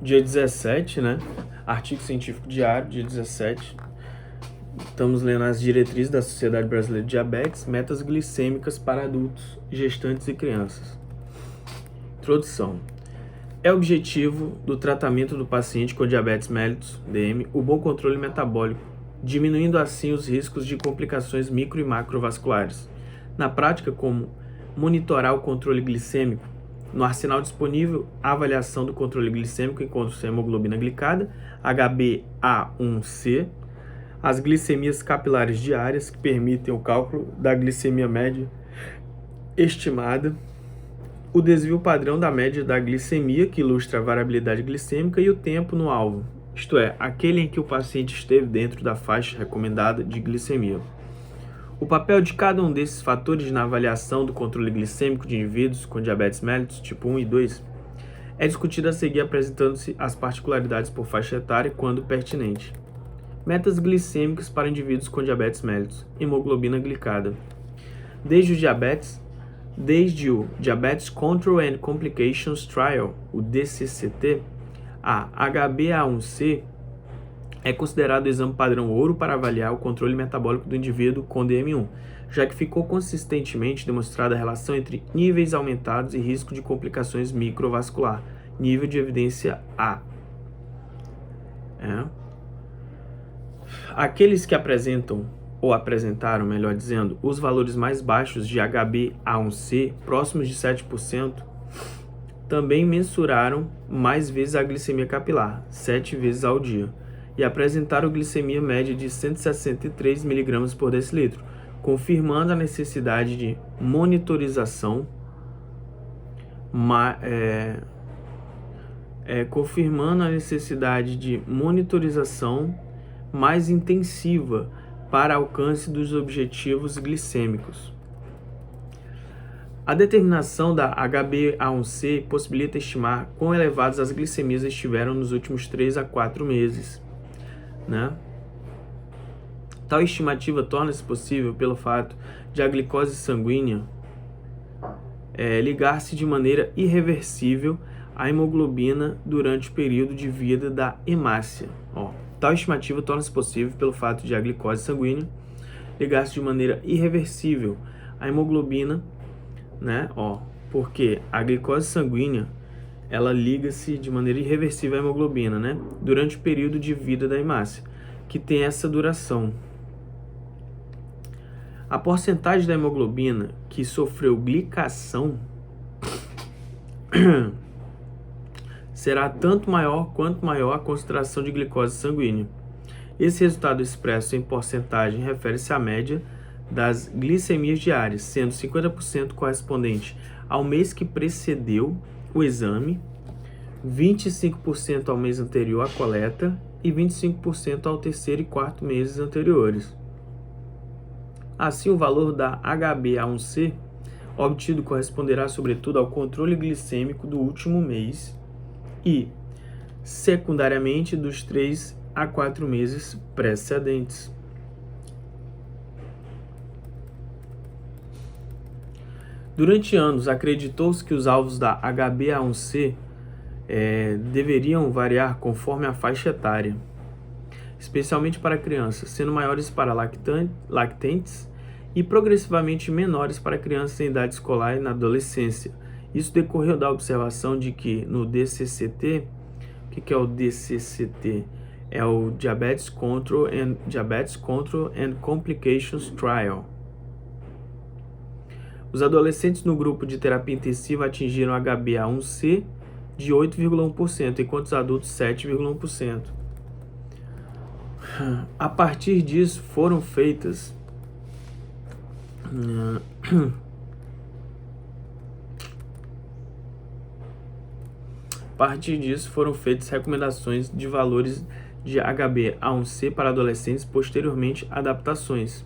dia 17, né? Artigo científico diário, dia 17. Estamos lendo as diretrizes da Sociedade Brasileira de Diabetes, metas glicêmicas para adultos, gestantes e crianças. Introdução. É objetivo do tratamento do paciente com diabetes mellitus, DM, o bom controle metabólico, diminuindo assim os riscos de complicações micro e macrovasculares. Na prática, como monitorar o controle glicêmico, no arsenal disponível, a avaliação do controle glicêmico encontra-se a hemoglobina glicada, HbA1c, as glicemias capilares diárias, que permitem o cálculo da glicemia média estimada, o desvio padrão da média da glicemia, que ilustra a variabilidade glicêmica, e o tempo no alvo, isto é, aquele em que o paciente esteve dentro da faixa recomendada de glicemia. O papel de cada um desses fatores na avaliação do controle glicêmico de indivíduos com diabetes mellitus tipo 1 e 2 é discutido a seguir, apresentando-se as particularidades por faixa etária quando pertinente. Metas glicêmicas para indivíduos com diabetes mellitus, hemoglobina glicada. Desde o Diabetes Control and Complications Trial, o DCCT, a HbA1c é considerado o exame padrão ouro para avaliar o controle metabólico do indivíduo com DM1, já que ficou consistentemente demonstrada a relação entre níveis aumentados e risco de complicações microvascular, nível de evidência A. Aqueles que apresentaram, melhor dizendo, os valores mais baixos de HbA1c, próximos de 7%, também mensuraram mais vezes a glicemia capilar, 7 vezes ao dia, e apresentaram glicemia média de 163 mg por decilitro, confirmando a necessidade de monitorização mais intensiva para alcance dos objetivos glicêmicos. A determinação da HbA1c possibilita estimar quão elevadas as glicemias estiveram nos últimos 3 a 4 meses. Tal estimativa torna-se possível pelo fato de a glicose sanguínea ligar-se de maneira irreversível à hemoglobina durante o período de vida da hemácia. Tal estimativa torna-se possível pelo fato de a glicose sanguínea ligar-se de maneira irreversível à hemoglobina, porque a glicose sanguínea ela liga-se de maneira irreversível à hemoglobina, durante o período de vida da hemácia, que tem essa duração. A porcentagem da hemoglobina que sofreu glicação será tanto maior quanto maior a concentração de glicose sanguínea. Esse resultado expresso em porcentagem refere-se à média das glicemias diárias, sendo 50% correspondente ao mês que precedeu o exame, 25% ao mês anterior à coleta e 25% ao terceiro e quarto meses anteriores. Assim, o valor da HbA1c obtido corresponderá sobretudo ao controle glicêmico do último mês e, secundariamente, dos 3 a 4 meses precedentes. Durante anos, acreditou-se que os alvos da HbA1c deveriam variar conforme a faixa etária, especialmente para crianças, sendo maiores para lactentes e progressivamente menores para crianças em idade escolar e na adolescência. Isso decorreu da observação de que no DCCT, o que é o DCCT? É o Diabetes Control and Complications Trial. Os adolescentes no grupo de terapia intensiva atingiram HbA1c de 8,1%, enquanto os adultos 7,1%. A partir disso foram feitas recomendações de valores de HbA1c para adolescentes, posteriormente adaptações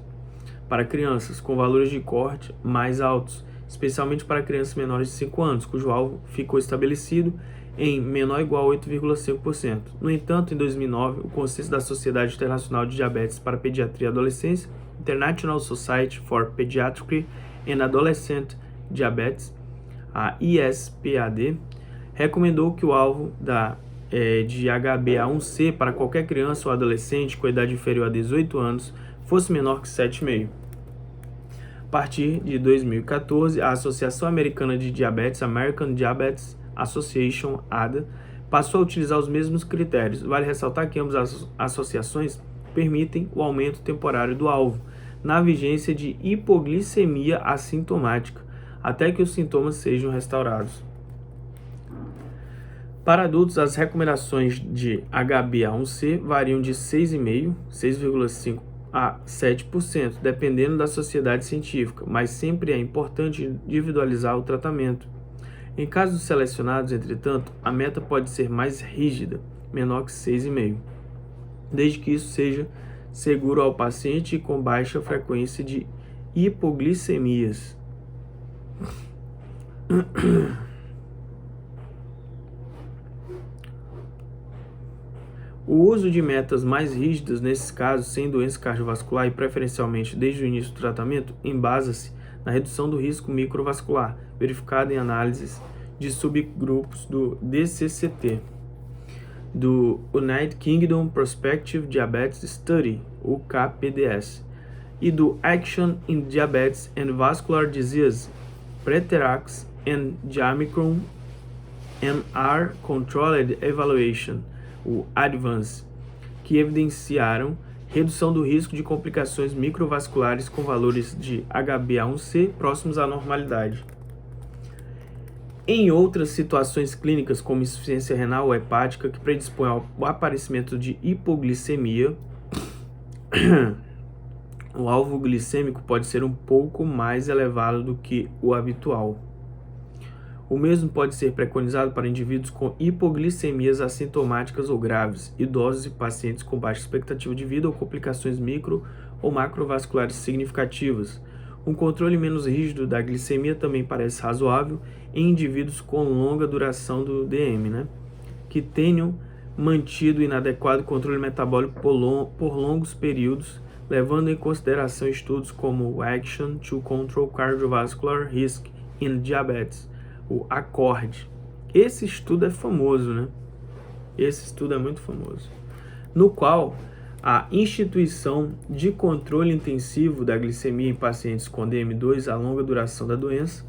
para crianças com valores de corte mais altos, especialmente para crianças menores de 5 anos, cujo alvo ficou estabelecido em menor ou igual a 8,5%. No entanto, em 2009, o Consenso da Sociedade Internacional de Diabetes para Pediatria e Adolescência, International Society for Pediatric and Adolescent Diabetes, a ISPAD, recomendou que o alvo da de HbA1c para qualquer criança ou adolescente com idade inferior a 18 anos fosse menor que 7,5. A partir de 2014, a Associação Americana de Diabetes, American Diabetes Association, ADA, passou a utilizar os mesmos critérios. Vale ressaltar que ambas as associações permitem o aumento temporário do alvo na vigência de hipoglicemia assintomática, até que os sintomas sejam restaurados. Para adultos, as recomendações de HbA1c variam de 6,5%, 6,5% a 7%, dependendo da sociedade científica, mas sempre é importante individualizar o tratamento. Em casos selecionados, entretanto, a meta pode ser mais rígida, menor que 6,5%, desde que isso seja seguro ao paciente e com baixa frequência de hipoglicemias. O uso de metas mais rígidas nesses casos sem doença cardiovascular e preferencialmente desde o início do tratamento embasa-se na redução do risco microvascular, verificada em análises de subgrupos do DCCT, do United Kingdom Prospective Diabetes Study, UKPDS, e do Action in Diabetes and Vascular Disease, Preterax and Jamicron NR Controlled Evaluation, o ADVANCE, que evidenciaram redução do risco de complicações microvasculares com valores de HbA1c próximos à normalidade. Em outras situações clínicas, como insuficiência renal ou hepática, que predispõe ao aparecimento de hipoglicemia, o alvo glicêmico pode ser um pouco mais elevado do que o habitual. O mesmo pode ser preconizado para indivíduos com hipoglicemias assintomáticas ou graves, idosos e pacientes com baixa expectativa de vida ou complicações micro ou macrovasculares significativas. Um controle menos rígido da glicemia também parece razoável em indivíduos com longa duração do DM, que tenham mantido inadequado controle metabólico por longos períodos, levando em consideração estudos como o Action to Control Cardiovascular Risk in Diabetes, o ACCORD. Esse estudo é famoso, Esse estudo é muito famoso, no qual a instituição de controle intensivo da glicemia em pacientes com DM2 a longa duração da doença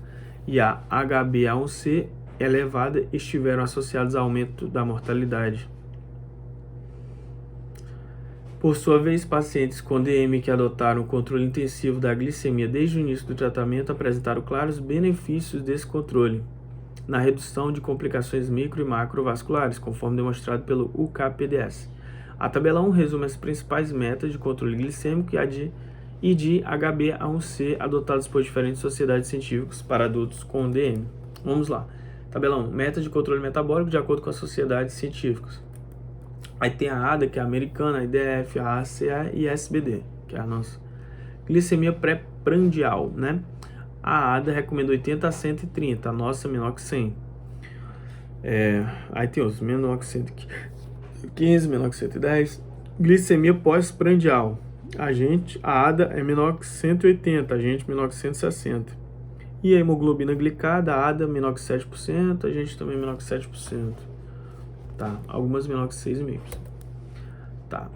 e a HbA1c elevada estiveram associados a aumento da mortalidade. Por sua vez, pacientes com DM que adotaram o controle intensivo da glicemia desde o início do tratamento apresentaram claros benefícios desse controle na redução de complicações micro e macrovasculares, conforme demonstrado pelo UKPDS. A tabela 1 resume as principais metas de controle glicêmico e de HbA1c adotadas por diferentes sociedades científicas para adultos com DM. Vamos lá. Tabela 1. Meta de controle metabólico de acordo com as sociedades científicas. Aí tem a ADA, que é a americana, a IDF, a ACA e a SBD, que é a nossa. Glicemia pré-prandial, A ADA recomenda 80 a 130, a nossa é menor que 100. Aí tem os menor que 115, menor que 110. Glicemia pós-prandial. A ADA é menor que 180, a gente menor que 160. E a hemoglobina glicada, a ADA menor que 7%, a gente também menor que 7%. Tá, algumas menor que 6,5%. Tá.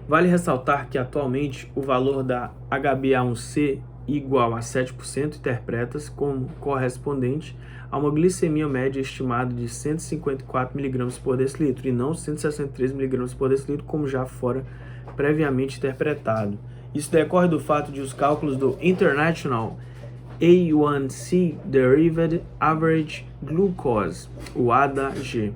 Vale ressaltar que atualmente o valor da HbA1c igual a 7% interpreta-se como correspondente a uma glicemia média estimada de 154 mg por decilitro e não 163 mg por decilitro, como já fora previamente interpretado. Isso decorre do fato de os cálculos do International A1C Derived Average Glucose, o ADAG,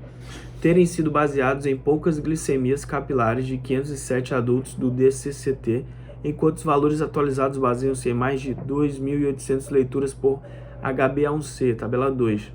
terem sido baseados em poucas glicemias capilares de 507 adultos do DCCT, enquanto os valores atualizados baseiam-se em mais de 2.800 leituras por HbA1c, tabela 2.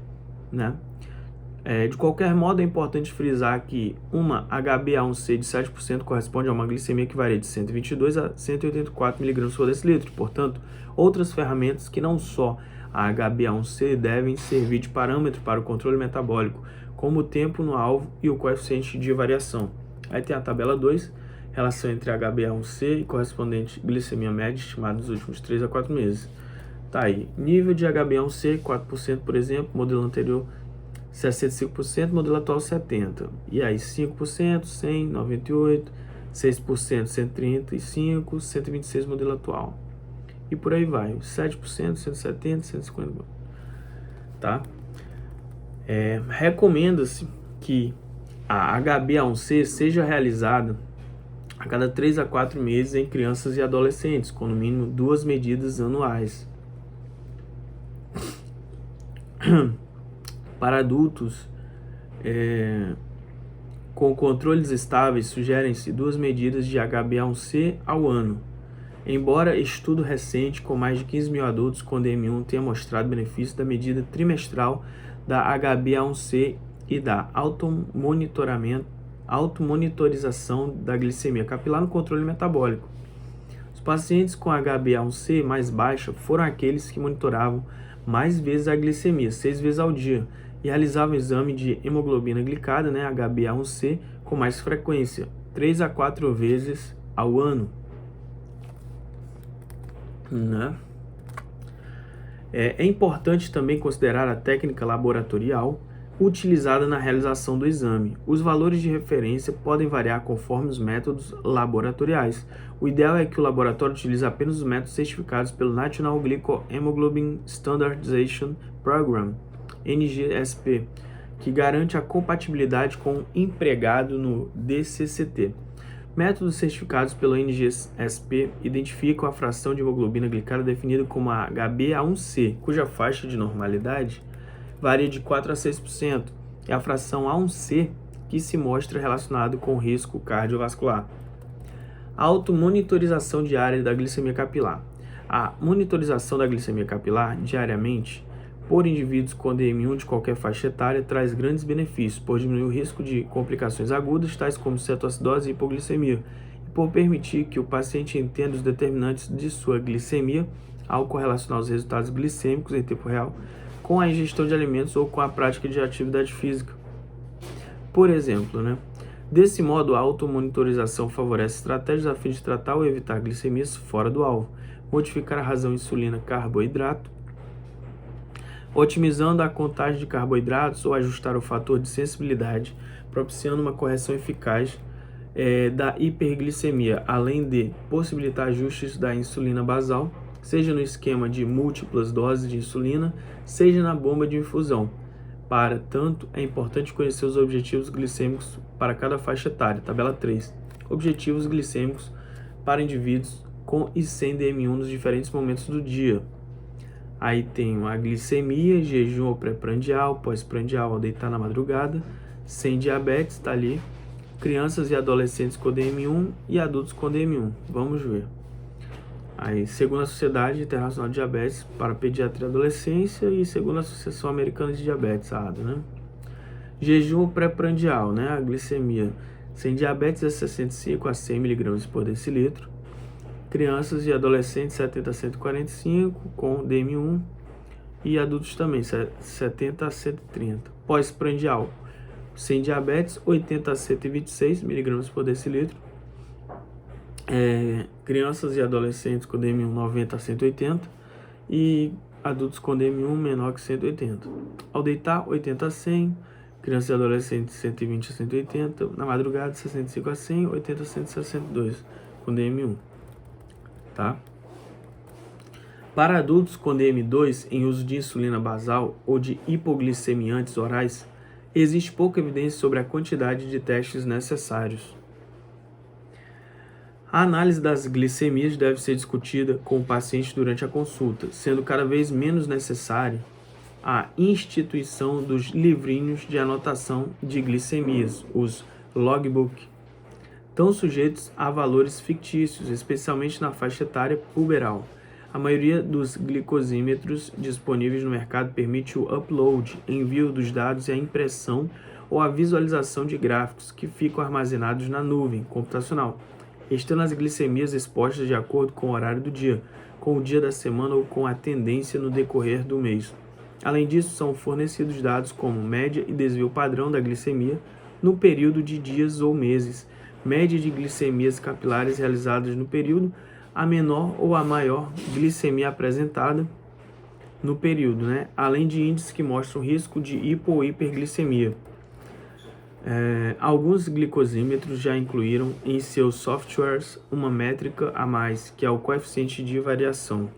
De qualquer modo, é importante frisar que uma HbA1c de 7% corresponde a uma glicemia que varia de 122 a 184 mg por decilitro. Portanto, outras ferramentas que não só a HbA1c devem servir de parâmetro para o controle metabólico, como o tempo no alvo e o coeficiente de variação. Aí tem a tabela 2, relação entre HbA1c e correspondente glicemia média estimada nos últimos 3 a 4 meses. Tá aí, nível de HbA1c 4%, por exemplo, modelo anterior 65%, modelo atual 70%. E aí 5%, 100, 98, 6%, 135, 126 modelo atual. E por aí vai, 7%, 170, 150, tá? Recomenda-se que a HbA1c seja realizada a cada 3 a 4 meses em crianças e adolescentes, com no mínimo 2 medidas anuais. Para adultos, com controles estáveis, sugerem-se 2 medidas de HbA1c ao ano. Embora estudo recente com mais de 15 mil adultos com DM1 tenha mostrado benefício da medida trimestral da HbA1c e da automonitorização da glicemia capilar no controle metabólico. Os pacientes com HbA1c mais baixa foram aqueles que monitoravam mais vezes a glicemia, 6 vezes ao dia, e realizavam exame de hemoglobina glicada, HbA1c, com mais frequência, 3 a 4 vezes ao ano. É importante também considerar a técnica laboratorial utilizada na realização do exame. Os valores de referência podem variar conforme os métodos laboratoriais. O ideal é que o laboratório utilize apenas os métodos certificados pelo National Glycohemoglobin Standardization Program, NGSP, que garante a compatibilidade com o empregado no DCCT. Métodos certificados pelo NGSP identificam a fração de hemoglobina glicada definida como a HbA1c, cuja faixa de normalidade varia de 4 a 6%, e a fração A1c que se mostra relacionado com o risco cardiovascular. A automonitorização diária da glicemia capilar. A monitorização da glicemia capilar diariamente por indivíduos com DM1 de qualquer faixa etária traz grandes benefícios, por diminuir o risco de complicações agudas, tais como cetoacidose e hipoglicemia, e por permitir que o paciente entenda os determinantes de sua glicemia ao correlacionar os resultados glicêmicos em tempo real com a ingestão de alimentos ou com a prática de atividade física. Por exemplo, desse modo, a automonitorização favorece estratégias a fim de tratar ou evitar glicemias fora do alvo, modificar a razão insulina-carboidrato, otimizando a contagem de carboidratos ou ajustar o fator de sensibilidade, propiciando uma correção eficaz da hiperglicemia, além de possibilitar ajustes da insulina basal, seja no esquema de múltiplas doses de insulina, seja na bomba de infusão. Para tanto, é importante conhecer os objetivos glicêmicos para cada faixa etária. Tabela 3. Objetivos glicêmicos para indivíduos com e sem DM1 nos diferentes momentos do dia. Aí tem a glicemia, jejum ou pré-prandial, pós-prandial ao deitar na madrugada, sem diabetes, está ali, crianças e adolescentes com DM1 e adultos com DM1. Vamos ver. Aí, segundo a Sociedade Internacional de Diabetes para Pediatria e Adolescência e segundo a Associação Americana de Diabetes, ADA, Jejum pré-prandial, a glicemia sem diabetes é 65 a 100 mg por decilitro. Crianças e adolescentes 70 a 145 com DM1 e adultos também 70 a 130. Pós-prandial sem diabetes 80 a 126 mg por decilitro. Crianças e adolescentes com DM1 90 a 180 e adultos com DM1 menor que 180. Ao deitar 80 a 100, crianças e adolescentes 120 a 180, na madrugada 65 a 100, 80 a 162 com DM1. Tá? Para adultos com DM2 em uso de insulina basal ou de hipoglicemiantes orais, existe pouca evidência sobre a quantidade de testes necessários. A análise das glicemias deve ser discutida com o paciente durante a consulta, sendo cada vez menos necessária a instituição dos livrinhos de anotação de glicemias, os logbook, tão sujeitos a valores fictícios, especialmente na faixa etária puberal. A maioria dos glicosímetros disponíveis no mercado permite o upload, envio dos dados e a impressão ou a visualização de gráficos que ficam armazenados na nuvem computacional, estando as glicemias expostas de acordo com o horário do dia, com o dia da semana ou com a tendência no decorrer do mês. Além disso, são fornecidos dados como média e desvio padrão da glicemia no período de dias ou meses, média de glicemias capilares realizadas no período, a menor ou a maior glicemia apresentada, no período, né? Além de índices que mostram risco de hipo ou hiperglicemia. Alguns glicosímetros já incluíram em seus softwares uma métrica a mais, que é o coeficiente de variação.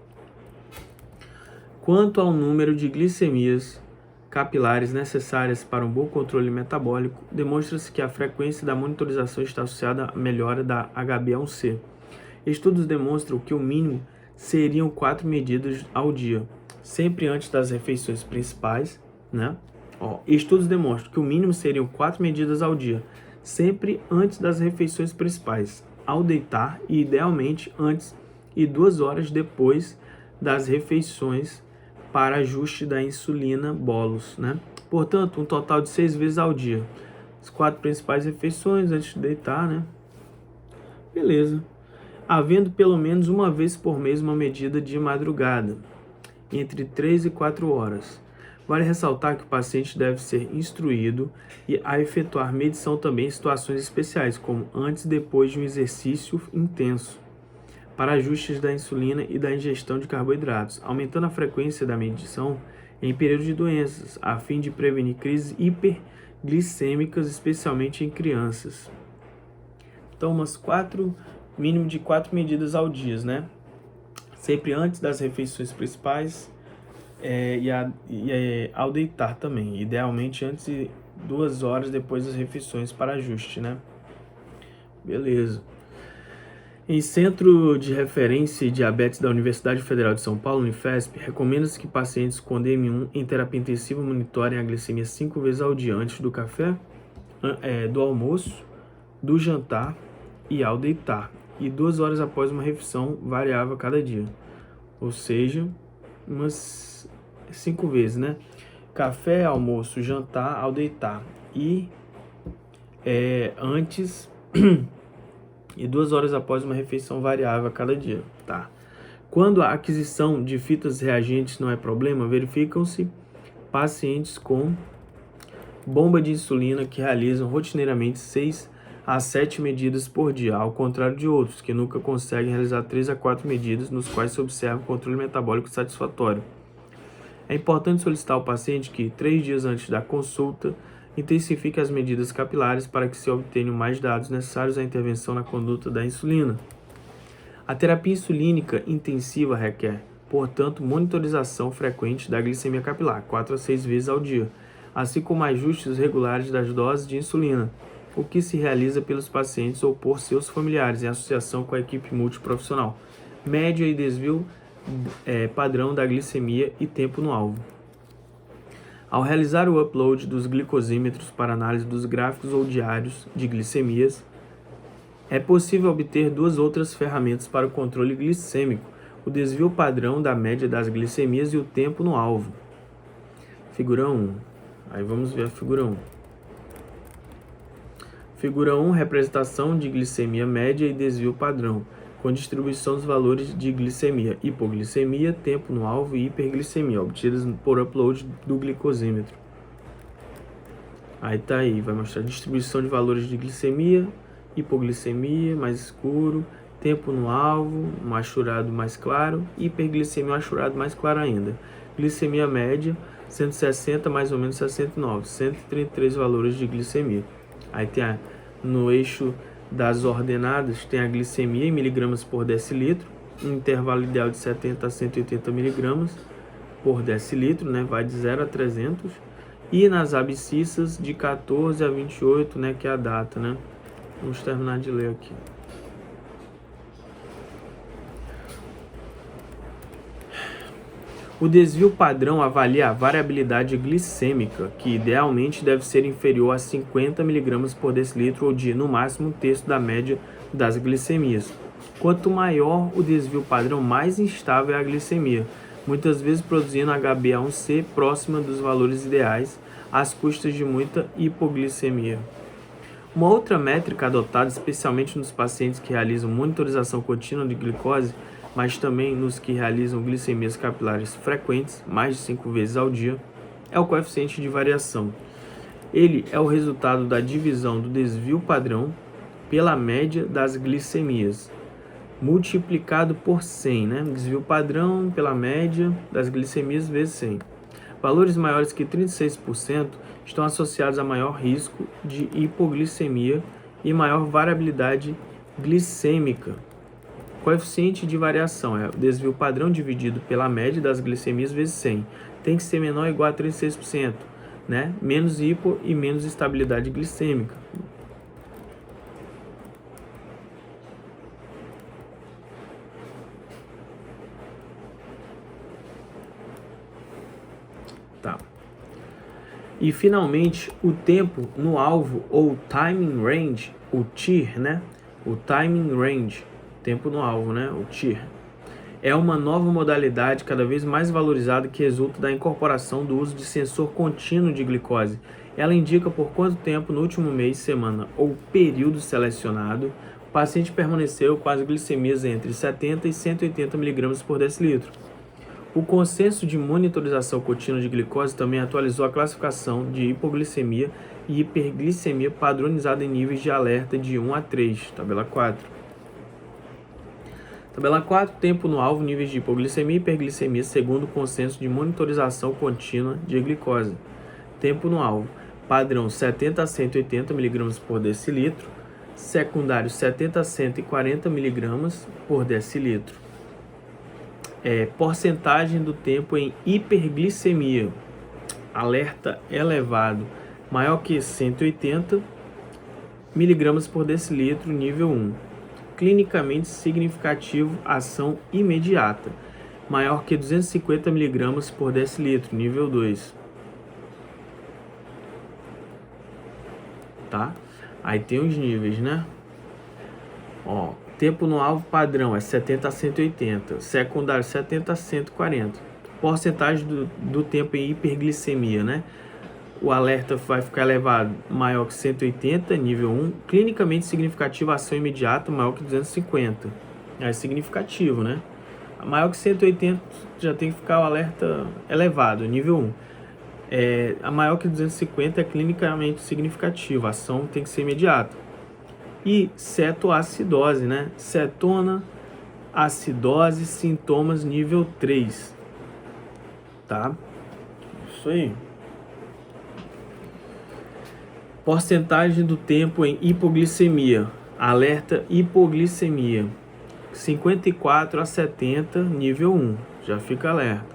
Quanto ao número de glicemias capilares necessárias para um bom controle metabólico, demonstra-se que a frequência da monitorização está associada à melhora da HbA1c. Estudos demonstram que o mínimo seriam 4 medidas ao dia, sempre antes das refeições principais, né? Estudos demonstram que o mínimo seriam 4 medidas ao dia, sempre antes das refeições principais, ao deitar e idealmente antes e 2 horas depois das refeições para ajuste da insulina bolos, né? Portanto, um total de 6 vezes ao dia. As 4 principais refeições antes de deitar, né? Beleza. Havendo pelo menos uma vez por mês uma medida de madrugada, entre 3 e 4 horas. Vale ressaltar que o paciente deve ser instruído a efetuar medição também em situações especiais, como antes e depois de um exercício intenso, para ajustes da insulina e da ingestão de carboidratos, aumentando a frequência da medição em períodos de doenças, a fim de prevenir crises hiperglicêmicas, especialmente em crianças. Então, mínimo de 4 medidas ao dia, né? Sempre antes das refeições principais ao deitar também. Idealmente antes de 2 horas depois das refeições para ajuste, né? Beleza. Em Centro de Referência e Diabetes da Universidade Federal de São Paulo, Unifesp, recomenda-se que pacientes com DM1 em terapia intensiva monitorem a glicemia 5 vezes ao dia antes do café, do almoço, do jantar e ao deitar, e 2 horas após uma refeição variável a cada dia. Ou seja, umas 5 vezes, né? Café, almoço, jantar, ao deitar. E antes e 2 horas após uma refeição variável a cada dia, tá? Quando a aquisição de fitas reagentes não é problema, verificam-se pacientes com bomba de insulina que realizam rotineiramente 6 a 7 medidas por dia, ao contrário de outros que nunca conseguem realizar 3 a 4 medidas, nos quais se observa um controle metabólico satisfatório. É importante solicitar ao paciente que, 3 dias antes da consulta, intensifique as medidas capilares para que se obtenham mais dados necessários à intervenção na conduta da insulina. A terapia insulínica intensiva requer, portanto, monitorização frequente da glicemia capilar, 4 a 6 vezes ao dia, assim como ajustes regulares das doses de insulina, o que se realiza pelos pacientes ou por seus familiares em associação com a equipe multiprofissional. Média e desvio padrão da glicemia e tempo no alvo. Ao realizar o upload dos glicosímetros para análise dos gráficos ou diários de glicemias, é possível obter 2 outras ferramentas para o controle glicêmico: o desvio padrão da média das glicemias e o tempo no alvo. Figura 1. Aí vamos ver a figura 1. Figura 1, representação de glicemia média e desvio padrão, com distribuição dos valores de glicemia, hipoglicemia, tempo no alvo e hiperglicemia, obtidas por upload do glicosímetro. Aí tá aí, vai mostrar a distribuição de valores de glicemia, hipoglicemia, mais escuro, tempo no alvo, um achurado mais claro, hiperglicemia, um achurado mais claro ainda. Glicemia média, 160 mais ou menos 69, 133 valores de glicemia. Aí tem no eixo das ordenadas, tem a glicemia em miligramas por decilitro, um intervalo ideal de 70 a 180 miligramas por decilitro, né, vai de 0 a 300, e nas abscissas de 14 a 28, né, que é a data, né. Vamos terminar de ler aqui. O desvio padrão avalia a variabilidade glicêmica, que idealmente deve ser inferior a 50 mg por decilitro ou de, no máximo, 1/3 da média das glicemias. Quanto maior o desvio padrão, mais instável é a glicemia, muitas vezes produzindo HbA1c próxima dos valores ideais, às custas de muita hipoglicemia. Uma outra métrica adotada, especialmente nos pacientes que realizam monitorização contínua de glicose, mas também nos que realizam glicemias capilares frequentes, mais de 5 vezes ao dia, é o coeficiente de variação. Ele é o resultado da divisão do desvio padrão pela média das glicemias. multiplicado por 100, né? Desvio padrão pela média das glicemias vezes 100. Valores maiores que 36% estão associados a maior risco de hipoglicemia e maior variabilidade glicêmica. Coeficiente de variação é o desvio padrão dividido pela média das glicemias vezes 100. Tem que ser menor ou igual a 36%, né? Menos hipo e menos estabilidade glicêmica. Tá. E finalmente, o tempo no alvo ou timing range, o TIR, né? O timing range, tempo no alvo, né? O TIR. É uma nova modalidade cada vez mais valorizada que resulta da incorporação do uso de sensor contínuo de glicose. Ela indica por quanto tempo no último mês, semana ou período selecionado o paciente permaneceu com as glicemias entre 70 e 180 mg por decilitro. O consenso de monitorização contínua de glicose também atualizou a classificação de hipoglicemia e hiperglicemia padronizada em níveis de alerta de 1 a 3, tabela 4. Tabela 4, tempo no alvo, níveis de hipoglicemia e hiperglicemia segundo o consenso de monitorização contínua de glicose. Tempo no alvo, padrão 70 a 180 mg por decilitro, secundário 70 a 140 mg por decilitro. Porcentagem do tempo em hiperglicemia, alerta elevado, maior que 180 mg por decilitro, nível 1. Clinicamente significativo, ação imediata, maior que 250 mg por decilitro, nível 2. Tá? Aí tem os níveis, né? Ó, tempo no alvo padrão é 70 a 180, secundário 70 a 140. Porcentagem do tempo em hiperglicemia, né? O alerta vai ficar elevado, maior que 180, nível 1. Clinicamente significativo, ação imediata, maior que 250. É significativo, né? Maior que 180 já tem que ficar o alerta elevado, nível 1. A maior que 250 é clinicamente significativo, a ação tem que ser imediata. E cetoacidose, né? Cetona, acidose, sintomas nível 3. Tá? Isso aí. Porcentagem do tempo em hipoglicemia. Alerta hipoglicemia. 54 a 70, nível 1. Já fica alerta.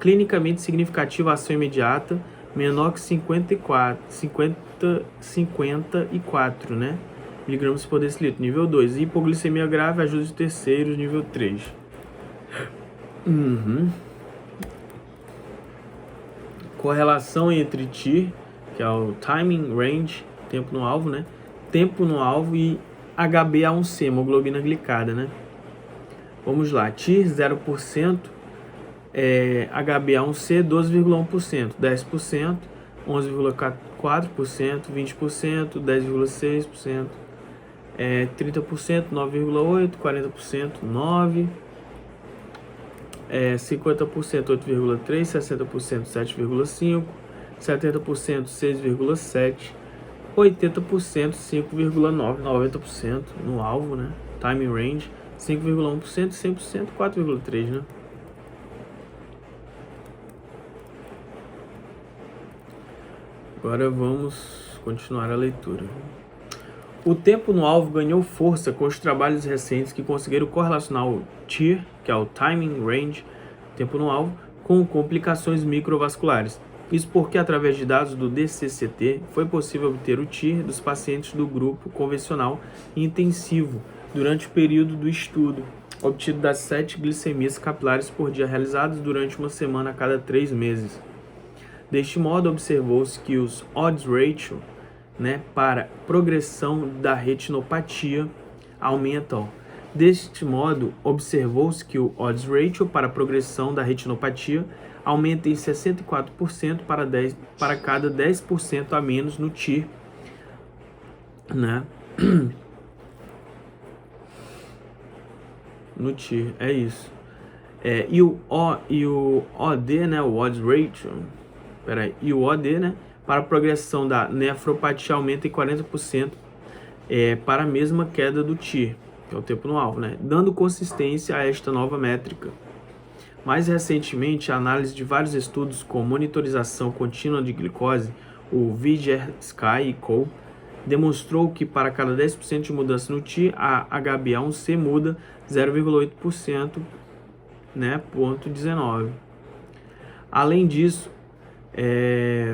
Clinicamente significativa, ação imediata, menor que 54, né? Miligramas por decilitro, nível 2. Hipoglicemia grave, ajuda de terceiros, nível 3. Correlação entre TIR, que é o timing range, tempo no alvo, né? Tempo no alvo e HbA1c, hemoglobina glicada, né? Vamos lá, TIR 0%, HbA1c 12,1%, 10%, 11,4%, 20%, 10,6%, 30%, 9,8%, 40%, 9%, 50%, 8,3%, 60%, 7,5%, 70%, 6,7%, 80%, 5,9%, 90% no alvo, né? Time range, 5,1%, 100%, 4,3%, né? Agora vamos continuar a leitura. O tempo no alvo ganhou força com os trabalhos recentes que conseguiram correlacionar o TIR, que é o Timing Range, tempo no alvo, com complicações microvasculares. Isso porque, através de dados do DCCT, foi possível obter o TIR dos pacientes do grupo convencional e intensivo durante o período do estudo, obtido das 7 glicemias capilares por dia realizadas durante uma semana a cada 3 meses. Deste modo, observou-se que os odds ratio, né, para progressão da retinopatia aumentam. Deste modo, observou-se que o odds ratio para progressão da retinopatia aumenta em 64% para cada 10% a menos no TIR, né? No TIR, é isso. E o OD, né, o odds ratio, e o OD, né, para a progressão da nefropatia aumenta em 40% para a mesma queda do TIR. que é o tempo no alvo, né? Dando consistência a esta nova métrica. Mais recentemente, a análise de vários estudos com monitorização contínua de glicose, o Vigersky e Cole, demonstrou que para cada 10% de mudança no TI, a HbA1c muda 0,8%, né, ponto 19. Além disso,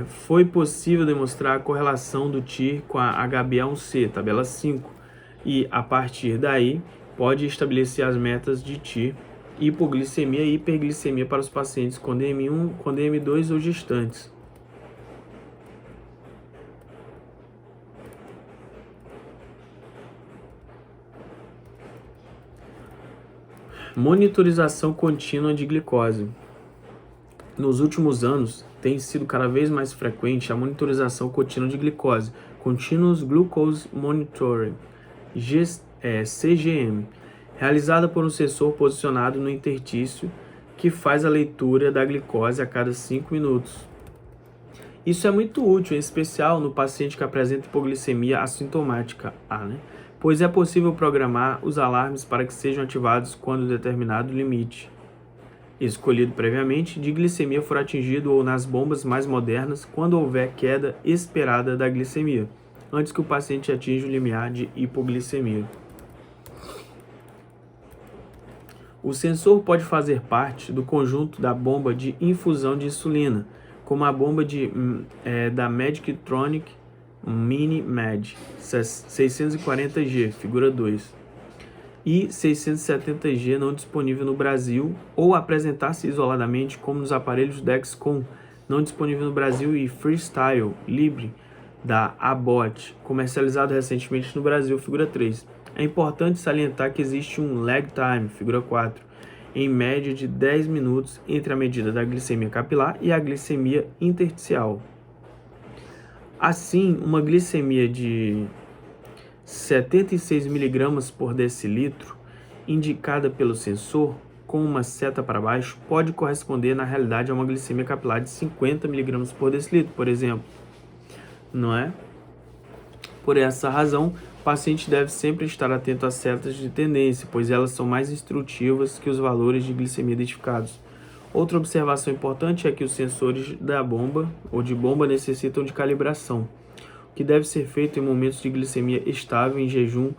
foi possível demonstrar a correlação do TI com a HbA1c, tabela 5, e a partir daí pode estabelecer as metas de TI, hipoglicemia e hiperglicemia para os pacientes com DM1, com DM2 ou gestantes. Monitorização contínua de glicose. Nos últimos anos, tem sido cada vez mais frequente a monitorização contínua de glicose, Continuous Glucose Monitoring, CGM, realizada por um sensor posicionado no interstício que faz a leitura da glicose a cada 5 minutos. Isso é muito útil, em especial no paciente que apresenta hipoglicemia assintomática, pois é possível programar os alarmes para que sejam ativados quando determinado limite escolhido previamente de glicemia for atingido ou nas bombas mais modernas quando houver queda esperada da glicemia, antes que o paciente atinja o limiar de hipoglicemia. O sensor pode fazer parte do conjunto da bomba de infusão de insulina, como a bomba da Medtronic Mini-Med 640G, figura 2, e 670G não disponível no Brasil, ou apresentar-se isoladamente como nos aparelhos Dexcom, não disponível no Brasil, e Freestyle Libre da Abbott, comercializado recentemente no Brasil, figura 3. É importante salientar que existe um lag time, figura 4, em média de 10 minutos entre a medida da glicemia capilar e a glicemia intersticial. Assim, uma glicemia de 76 mg por decilitro, indicada pelo sensor com uma seta para baixo, pode corresponder na realidade a uma glicemia capilar de 50 mg por decilitro, por exemplo. Não é? Por essa razão, o paciente deve sempre estar atento às setas de tendência, pois elas são mais instrutivas que os valores de glicemia identificados. Outra observação importante é que os sensores da bomba ou de bomba necessitam de calibração, que deve ser feito em momentos de glicemia estável em jejum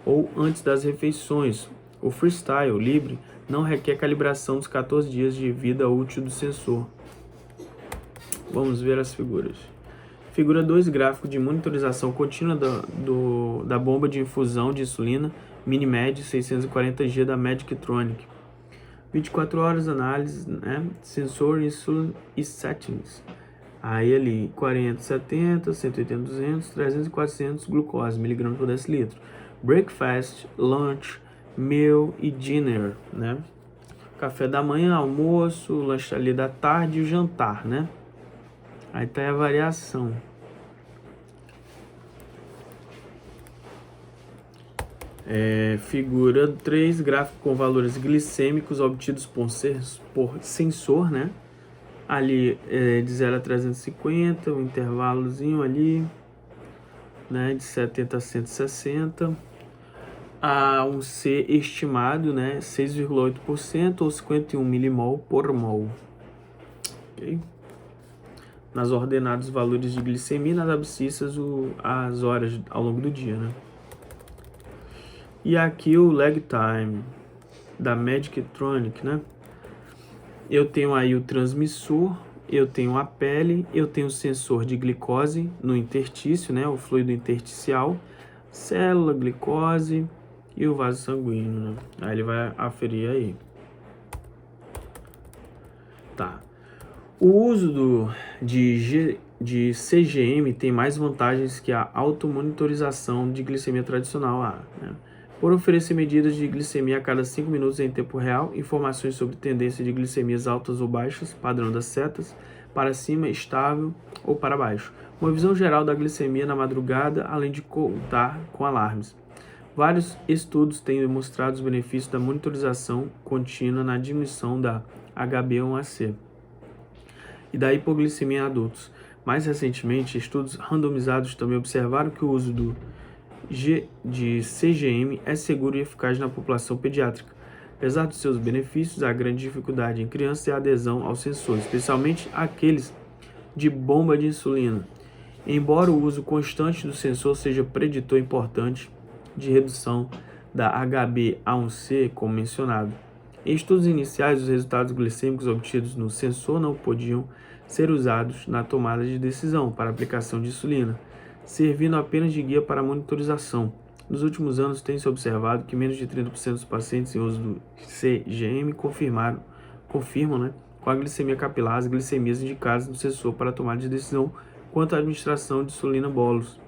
ou antes das refeições. O Freestyle Libre não requer calibração dos 14 dias de vida útil do sensor. Vamos ver as figuras. Figura 2, gráfico de monitorização contínua da bomba de infusão de insulina Mini-Med 640G da Medtronic. 24 horas, análise, sensor, insulin e settings. Aí ali, 40, 70, 180, 200, 300 e 400 glucose, miligramas por decilitro. Breakfast, lunch, meal e dinner, Café da manhã, almoço, lanche ali da tarde e o jantar, Aí tá a variação. Figura 3, gráfico com valores glicêmicos obtidos por sensor, Ali de 0 a 350, um intervalozinho ali, de 70 a 160. A um C estimado, 6,8% ou 51 milimol por mol. Ok? Nas ordenadas valores de glicemia, nas abscissas as horas ao longo do dia, E aqui o lag time da Medtronic, Eu tenho aí o transmissor, eu tenho a pele, eu tenho o sensor de glicose no interstício, o fluido intersticial, célula, glicose e o vaso sanguíneo, Aí ele vai aferir aí. Tá. O uso de CGM tem mais vantagens que a automonitorização de glicemia tradicional, Por oferecer medidas de glicemia a cada 5 minutos em tempo real, informações sobre tendência de glicemias altas ou baixas, padrão das setas, para cima, estável ou para baixo. Uma visão geral da glicemia na madrugada, além de contar com alarmes. Vários estudos têm demonstrado os benefícios da monitorização contínua na diminuição da HbA1c e da hipoglicemia em adultos. Mais recentemente, estudos randomizados também observaram que o uso de CGM é seguro e eficaz na população pediátrica. Apesar dos seus benefícios, a grande dificuldade em crianças é a adesão ao sensor, especialmente aqueles de bomba de insulina. Embora o uso constante do sensor seja preditor importante de redução da HbA1c, como mencionado. Em estudos iniciais, os resultados glicêmicos obtidos no sensor não podiam ser usados na tomada de decisão para aplicação de insulina, servindo apenas de guia para monitorização. Nos últimos anos, tem-se observado que menos de 30% dos pacientes em uso do CGM confirmam, com a glicemia capilar, as glicemias indicadas no sensor para tomada de decisão quanto à administração de insulina bolos.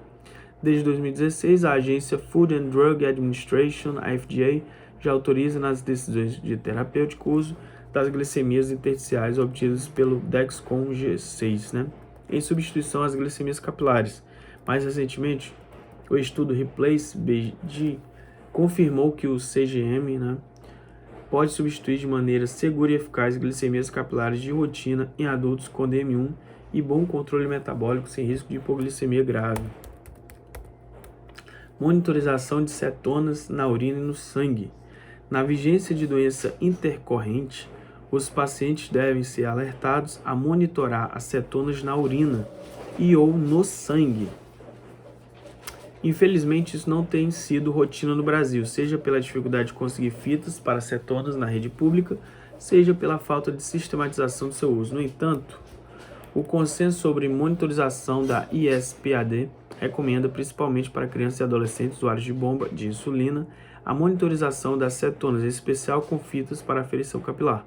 Desde 2016, a agência Food and Drug Administration, a FDA, já autoriza nas decisões de terapêutico uso das glicemias intersticiais obtidas pelo Dexcom G6, em substituição às glicemias capilares. Mais recentemente, o estudo Replace-BD confirmou que o CGM pode substituir de maneira segura e eficaz glicemias capilares de rotina em adultos com DM1 e bom controle metabólico sem risco de hipoglicemia grave. Monitorização de cetonas na urina e no sangue. Na vigência de doença intercorrente, os pacientes devem ser alertados a monitorar as cetonas na urina e ou no sangue. Infelizmente, isso não tem sido rotina no Brasil, seja pela dificuldade de conseguir fitas para cetonas na rede pública, seja pela falta de sistematização do seu uso. No entanto, o consenso sobre monitorização da ISPAD recomenda, principalmente para crianças e adolescentes usuários de bomba de insulina, a monitorização das cetonas, em especial com fitas para aferição capilar.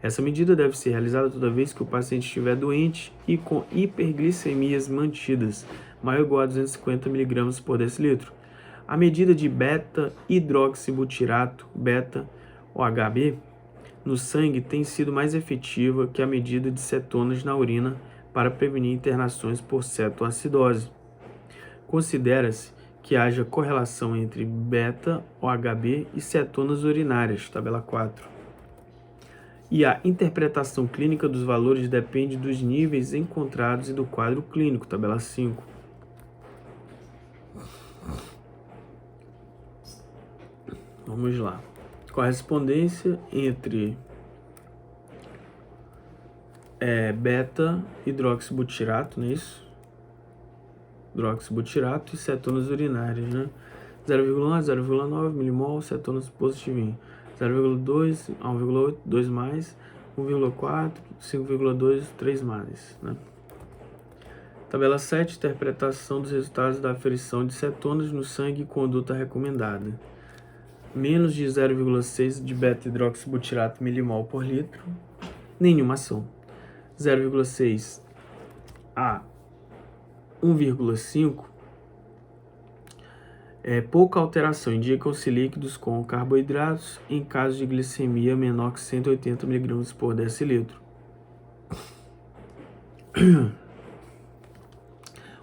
Essa medida deve ser realizada toda vez que o paciente estiver doente e com hiperglicemias mantidas, maior ou igual a 250 mg por decilitro. A medida de beta-hidroxibutirato, beta-OHB, no sangue tem sido mais efetiva que a medida de cetonas na urina para prevenir internações por cetoacidose. Considera-se que haja correlação entre beta-OHB e cetonas urinárias, tabela 4. E a interpretação clínica dos valores depende dos níveis encontrados e do quadro clínico, tabela 5. Vamos lá. Correspondência entre beta-hidroxibutirato, não é isso? Hidroxibutirato e cetonas urinárias, 0,1 a 0,9 milimol, cetonas positivinho. 0,2 a 1,8, 2 mais, 1,4, 5,2, 3 mais, Tabela 7, interpretação dos resultados da aferição de cetonas no sangue e conduta recomendada. Menos de 0,6 de beta-hidroxibutirato milimol por litro, nenhuma ação. 0,6 a 1,5 pouca alteração, indicam-se líquidos com carboidratos em caso de glicemia menor que 180 mg por decilitro.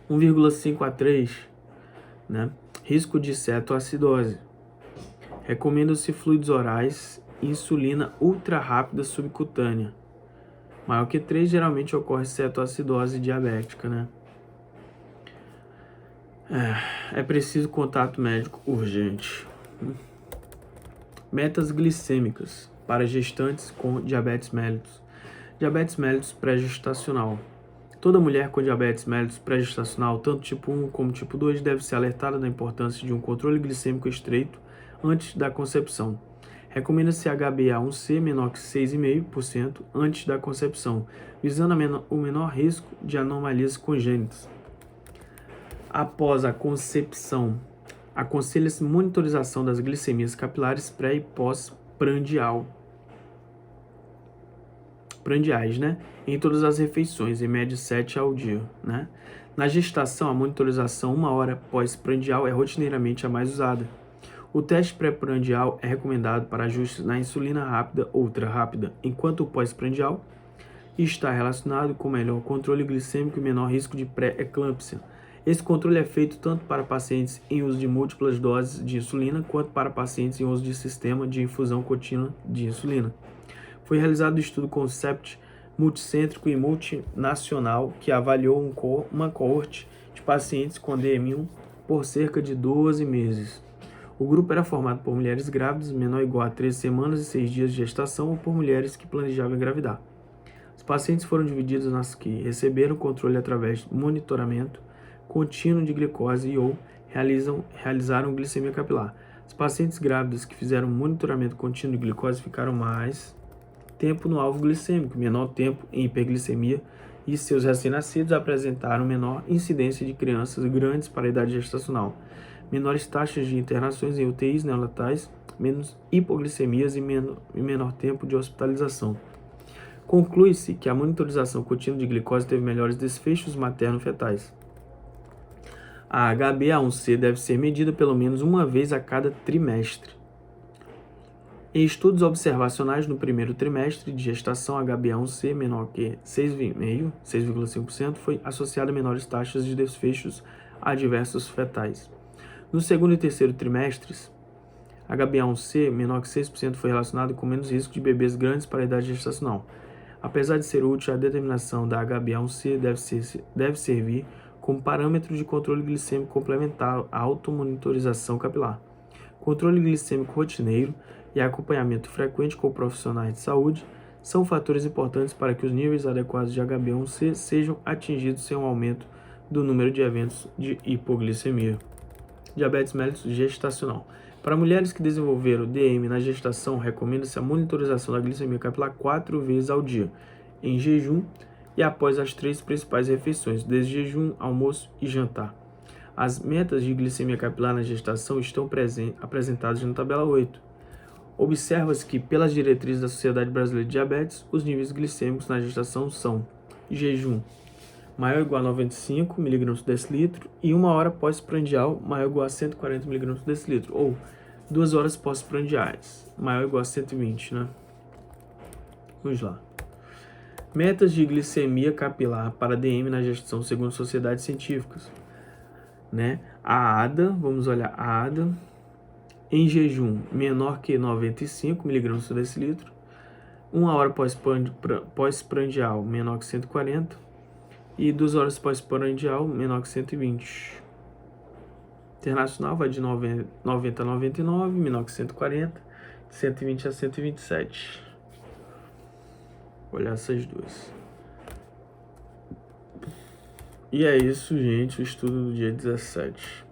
1,5 a 3, risco de cetoacidose. Recomendam-se fluidos orais e insulina ultra rápida subcutânea. Maior que 3, geralmente ocorre cetoacidose diabética, É preciso contato médico urgente. Metas glicêmicas para gestantes com diabetes mellitus. Diabetes mellitus pré-gestacional. Toda mulher com diabetes mellitus pré-gestacional, tanto tipo 1 como tipo 2, deve ser alertada da importância de um controle glicêmico estreito antes da concepção. Recomenda-se HbA1c menor que 6,5% antes da concepção, visando o menor risco de anomalias congênitas. Após a concepção, aconselha-se monitorização das glicemias capilares pré e pós-prandiais, em todas as refeições, em média 7 ao dia, Na gestação, a monitorização 1 hora pós-prandial é rotineiramente a mais usada. O teste pré-prandial é recomendado para ajustes na insulina rápida ou ultra rápida, enquanto o pós-prandial está relacionado com melhor controle glicêmico e menor risco de pré-eclâmpsia. Esse controle é feito tanto para pacientes em uso de múltiplas doses de insulina, quanto para pacientes em uso de sistema de infusão contínua de insulina. Foi realizado um estudo concept multicêntrico e multinacional que avaliou uma coorte de pacientes com DM1 por cerca de 12 meses. O grupo era formado por mulheres grávidas, menor ou igual a 13 semanas e 6 dias de gestação, ou por mulheres que planejavam engravidar. Os pacientes foram divididos nas que receberam controle através de monitoramento contínuo de glicose e ou realizaram glicemia capilar. Os pacientes grávidos que fizeram monitoramento contínuo de glicose ficaram mais tempo no alvo glicêmico, menor tempo em hiperglicemia, e seus recém-nascidos apresentaram menor incidência de crianças grandes para a idade gestacional, menores taxas de internações em UTIs neonatais, menos hipoglicemias e menor tempo de hospitalização. Conclui-se que a monitorização contínua de glicose teve melhores desfechos materno-fetais. A HbA1c deve ser medida pelo menos uma vez a cada trimestre. Em estudos observacionais no primeiro trimestre de gestação, a HbA1c menor que 6,5% foi associada a menores taxas de desfechos adversos fetais. No segundo e terceiro trimestres, a HbA1c menor que 6% foi relacionado com menos risco de bebês grandes para a idade gestacional. Apesar de ser útil, a determinação da HbA1c deve servir como parâmetro de controle glicêmico complementar à automonitorização capilar. Controle glicêmico rotineiro e acompanhamento frequente com profissionais de saúde são fatores importantes para que os níveis adequados de HbA1c sejam atingidos sem um aumento do número de eventos de hipoglicemia. Diabetes mellitus gestacional. Para mulheres que desenvolveram DM na gestação, recomenda-se a monitorização da glicemia capilar 4 vezes ao dia, em jejum e após as 3 principais refeições, desde jejum, almoço e jantar. As metas de glicemia capilar na gestação estão apresentadas na tabela 8. Observa-se que, pelas diretrizes da Sociedade Brasileira de Diabetes, os níveis glicêmicos na gestação são: jejum maior ou igual a 95 mg por decilitro e 1 hora pós-prandial maior ou igual a 140 mg por decilitro, ou 2 horas pós-prandiais maior ou igual a 120, né? Vamos lá. Metas de glicemia capilar para DM na gestação segundo sociedades científicas, né? A ADA, vamos olhar a ADA, em jejum menor que 95 mg por decilitro, 1 hora pós-prandial menor que 140 e 2 horas pós-prandial menor que 120. Internacional vai de 90 a 99, menor que 140, de 120 a 127. Vou olhar essas duas. E é isso, gente, o estudo do dia 17.